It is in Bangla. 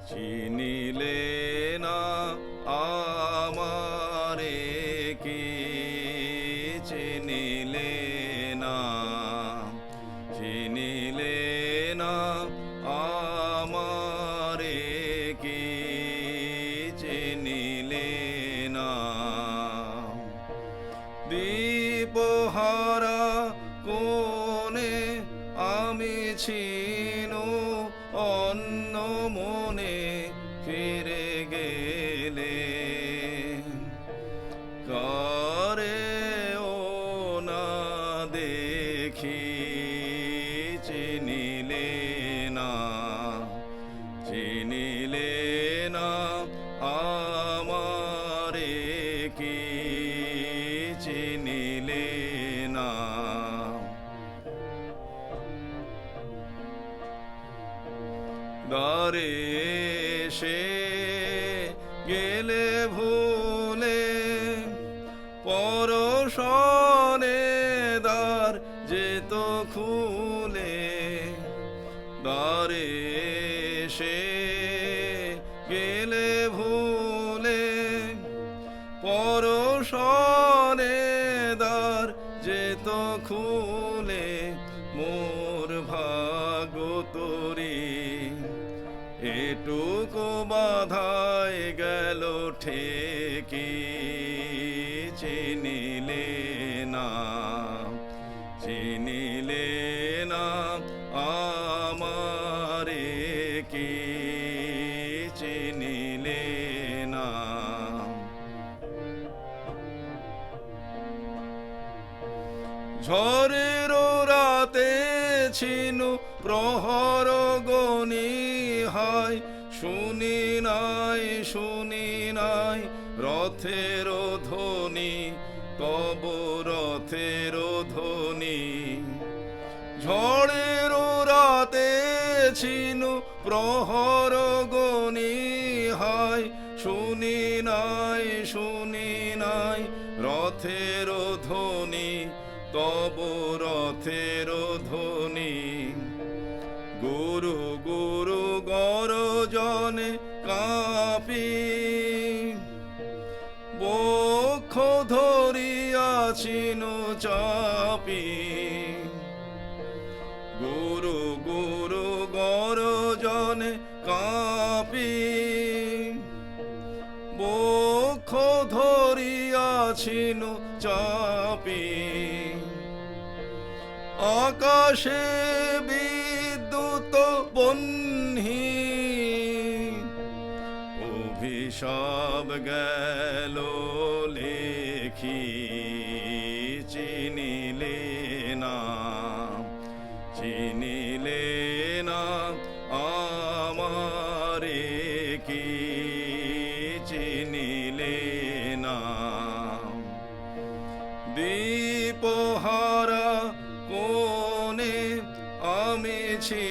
চিনিলে না আমারে কি চিনিলে না চিনিলে না আমারে কি চিনিলে না দীপহারা কোণে আমি ছিনু অন্য মনে ফিরে গেলে কারে ও না দেখি চিনিলে না চিনিলে না আমারে কি চিনিলে না দ্বারে সে গেলে ভুলে পরশনে দ্বার যেত খুলে দ্বারে সে গেলে ভুলে পরশনে দ্বার যেত খুলে মোর ভাগ্য তোরি এটুকু বাধায় গেল ঠেকি চিনিলে না চিনিলে না আমারে কি চিনিলে না ঝড়ের রাতে ছিনু প্রহর গনি হায় শুনি নাই রথের ধ্বনি তব রথের ধ্বনি ঝড়ের রাতে ছিনু প্রহর গনি হায় শুনি নাই রথের ধ্বনি তব রথের ধ্বনি গুরু গুরু গরজনে কাঁপি বক্ষ ধরিয়াছিনু চাপি গুরু গুরু গরজনে কাঁপি বক্ষ ধরিয়াছিনু চাপি আকাশে বিদ্যুৎ বহ্নি অভিশাপ গেল লেখি চিনিলে না চিনিলে না আমারে কি চিনিলে না দীপহারা কোণে আমি ছি